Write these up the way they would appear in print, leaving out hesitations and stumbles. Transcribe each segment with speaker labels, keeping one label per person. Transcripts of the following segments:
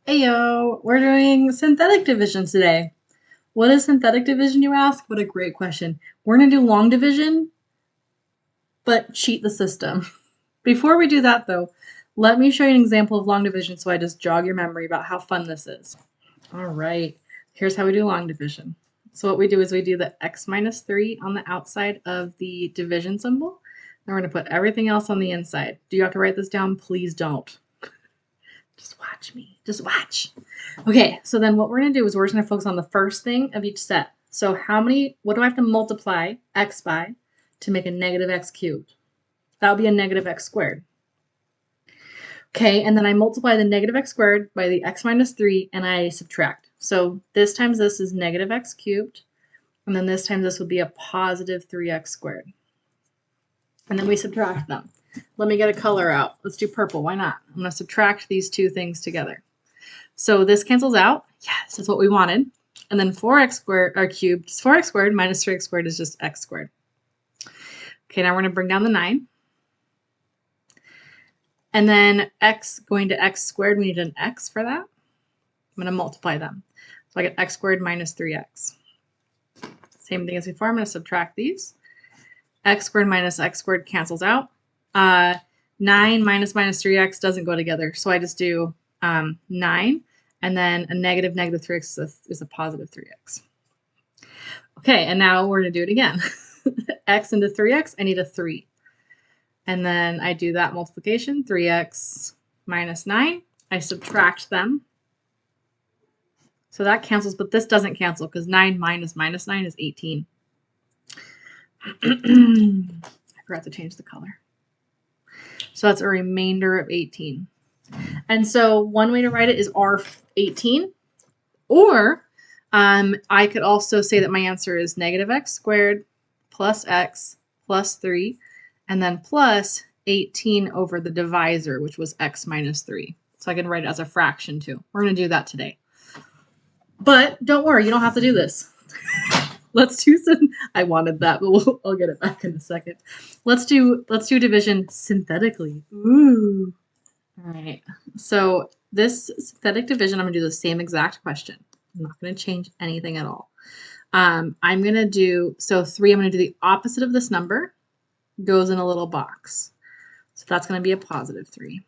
Speaker 1: Heyo, we're doing synthetic division today. What is synthetic division, you ask? What a great question. We're going to do long division, but cheat the system. Before we do that, though, let me show you an example of long division so I just jog your memory about how fun this is. All right, here's how we do long division. So what we do is we do the x minus 3 on the outside of the division symbol. Then we're going to put everything else on the inside. Do you have to write this down? Please don't. Just watch me. Just watch. Okay, so then what we're going to do is we're just going to focus on the first thing of each set. So what do I have to multiply x by to make a negative x cubed? That would be a negative x squared. Okay, and then I multiply the negative x squared by the x minus 3, and I subtract. So this times this is negative x cubed, and then this times this would be a positive 3x squared. And then we subtract them. Let me get a color out. Let's do purple. Why not? I'm going to subtract these two things together. So this cancels out. Yes, that's what we wanted. And then 4x squared, or cubed, is 4x squared minus 3x squared is just x squared. Okay, now we're going to bring down the 9. And then x going to x squared, we need an x for that. I'm going to multiply them. So I get x squared minus 3x. Same thing as before. I'm going to subtract these. X squared minus x squared cancels out. 9 minus 3x doesn't go together. So I just do 9, and then a negative 3x is a positive 3x. Okay, and now we're going to do it again. X into 3x, I need a 3. And then I do that multiplication, 3x minus 9. I subtract them. So that cancels, but this doesn't cancel because 9 minus 9 is 18. I forgot to change the color. So that's a remainder of 18. And so one way to write it is R18. Or I could also say that my answer is negative x squared plus x plus 3, and then plus 18 over the divisor, which was x minus 3. So I can write it as a fraction too. We're going to do that today. But don't worry, you don't have to do this. Let's do some. I wanted that, but I'll get it back in a second. Let's do division synthetically. Ooh. All right. So this synthetic division, I'm gonna do the same exact question. I'm not gonna change anything at all. I'm gonna do 3. I'm gonna do the opposite of this number. Goes in a little box. So that's gonna be a positive 3.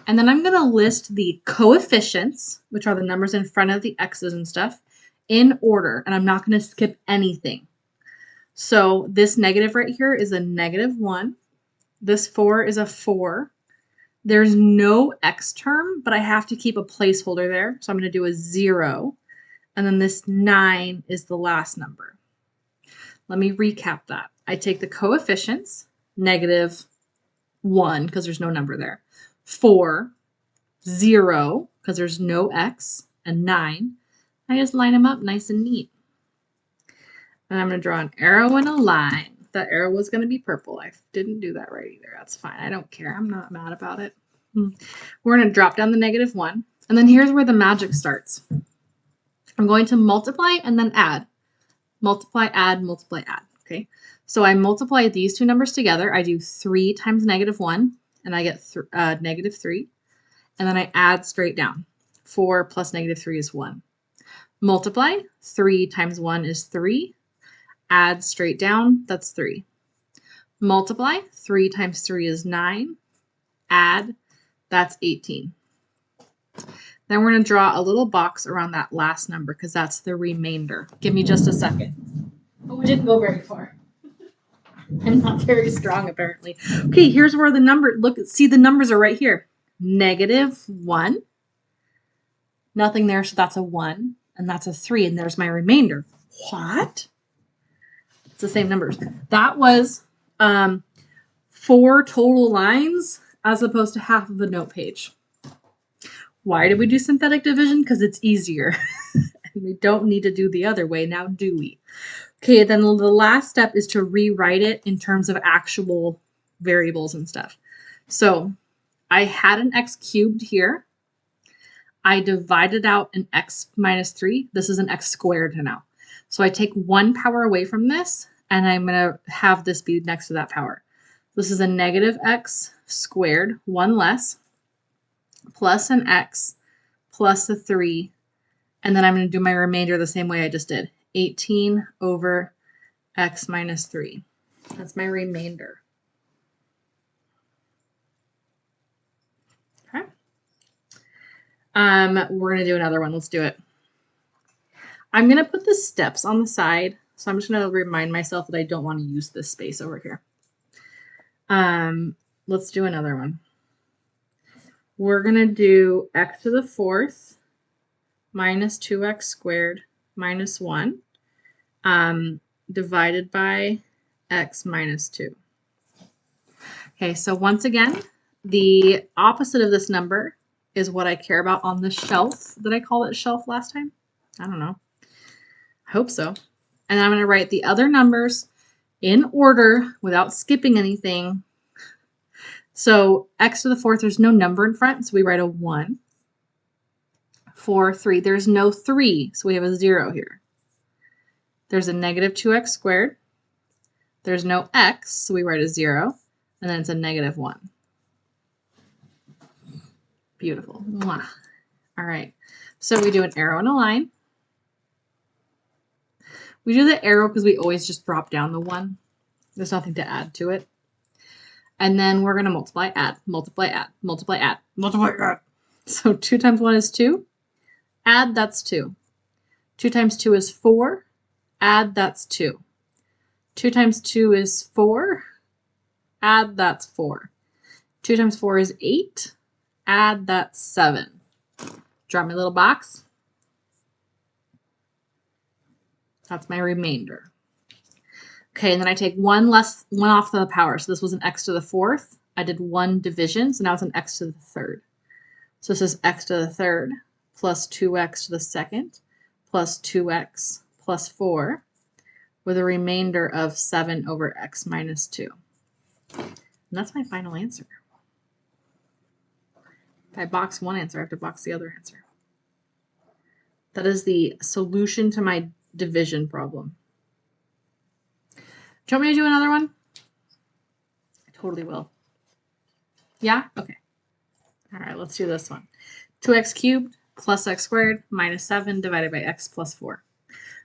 Speaker 1: And then I'm gonna list the coefficients, which are the numbers in front of the x's and stuff, in order, and I'm not going to skip anything. So this negative right here is a -1. This 4 is a 4. There's no x term, but I have to keep a placeholder there. So I'm going to do a 0. And then this 9 is the last number. Let me recap that. I take the coefficients, -1, because there's no number there. 4, 0, because there's no x, and 9. I just line them up nice and neat. And I'm going to draw an arrow and a line. That arrow was going to be purple. I didn't do that right either. That's fine. I don't care. I'm not mad about it. We're going to drop down the -1. And then here's where the magic starts. I'm going to multiply and then add. Multiply, add, multiply, add. Okay. So I multiply these two numbers together. I do 3 times -1, and I get -3. And then I add straight down. 4 plus -3 is 1. Multiply, 3 times 1 is 3. Add straight down, that's 3. Multiply, 3 times 3 is 9. Add, that's 18. Then we're going to draw a little box around that last number because that's the remainder. Give me just a second. Oh, we didn't go very far. I'm not very strong, apparently. Okay, here's where the number, see the numbers are right here. -1. Nothing there, so that's a 1. And that's a 3, and there's my remainder. What? It's the same numbers. That was 4 total lines as opposed to half of the note page. Why did we do synthetic division? Because it's easier. And we don't need to do the other way now, do we? Okay, then the last step is to rewrite it in terms of actual variables and stuff. So I had an x cubed here. I divided out an x minus 3. This is an x squared now. So I take 1 power away from this, and I'm going to have this be next to that power. This is a -x squared, 1 less, plus an x plus the 3, and then I'm going to do my remainder the same way I just did. 18 over x minus 3. That's my remainder. Okay. We're going to do another one. Let's do it. I'm going to put the steps on the side, so I'm just going to remind myself that I don't want to use this space over here. Let's do another one. We're going to do x to the 4th minus 2x squared minus 1 divided by x minus 2. Okay, so once again, the opposite of this number is what I care about on the shelf. Did I call it shelf last time? I don't know. I hope so. And I'm going to write the other numbers in order without skipping anything. So x to the 4th, there's no number in front, so we write a 1. 4, 3, there's no 3, so we have a 0 here. There's a negative 2x squared. There's no x, so we write a 0, and then it's a negative 1. Beautiful. Mwah. All right, so we do an arrow and a line. We do the arrow because we always just drop down the 1. There's nothing to add to it. And then we're going to multiply, add, multiply, add, multiply, add, multiply, add. So 2 times 1 is 2. Add, that's 2. 2 times 2 is 4. Add, that's 2. 2 times 2 is 4. Add, that's 4. 2 times 4 is 8. Add, that's 7. Draw my little box. That's my remainder. Okay, and then I take one off the power. So this was an x to the 4th. I did 1 division, so now it's an x to the 3rd. So this is x to the 3rd plus 2x to the 2nd plus 2x plus 4 with a remainder of 7 over x minus 2. And that's my final answer. If I box one answer, I have to box the other answer. That is the solution to my division problem. Do you want me to do another one? I totally will. Yeah? Okay. All right, let's do this one. 2x cubed plus x squared minus 7 divided by x plus 4.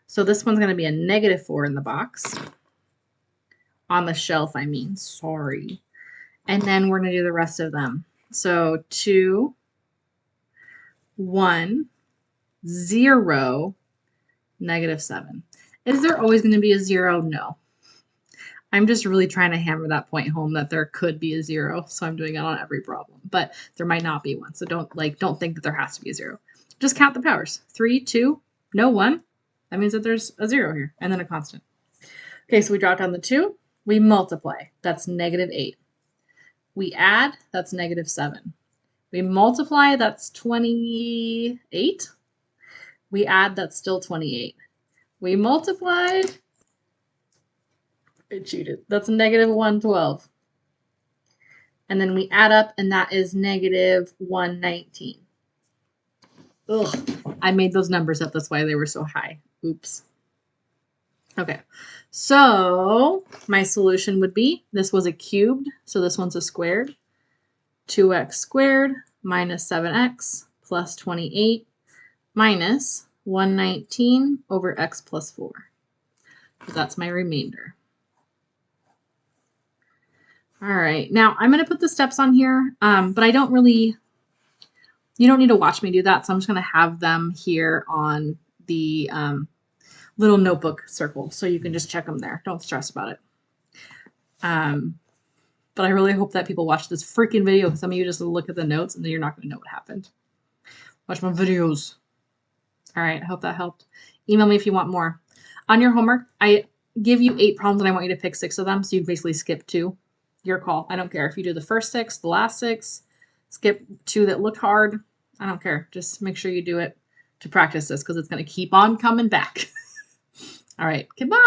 Speaker 1: So this one's going to be a negative 4 in the box. On the shelf, I mean. Sorry. And then we're going to do the rest of them. So 2, 1, 0, negative 7. Is there always going to be a 0? No. I'm just really trying to hammer that point home that there could be a 0, so I'm doing it on every problem. But there might not be one, so don't think that there has to be a 0. Just count the powers. 3, 2, no 1. That means that there's a 0 here, and then a constant. Okay, so we drop down the 2. We multiply. That's negative 8. We add. That's negative 7. We multiply. That's 28. We add. That's still 28. We multiply. I cheated. That's negative 112. And then we add up, and that is negative 119. Ugh, I made those numbers up. That's why they were so high. Oops. Okay, so my solution would be, this was a cubed, so this one's a squared. 2x squared minus 7x plus 28 minus 119 over x plus 4. So that's my remainder. All right, now I'm going to put the steps on here, but I don't really, you don't need to watch me do that, so I'm just going to have them here on the little notebook circle, so you can just check them there. Don't stress about it. But I really hope that people watch this freaking video, because some of you just look at the notes and then you're not going to know what happened. Watch my videos. All right, I hope that helped. Email me if you want more. On your homework, I give you 8 problems and I want you to pick 6 of them, so you basically skip 2. Your call. I don't care if you do the first 6, the last 6, skip 2 that look hard. I don't care. Just make sure you do it to practice this, because it's going to keep on coming back. All right. Goodbye.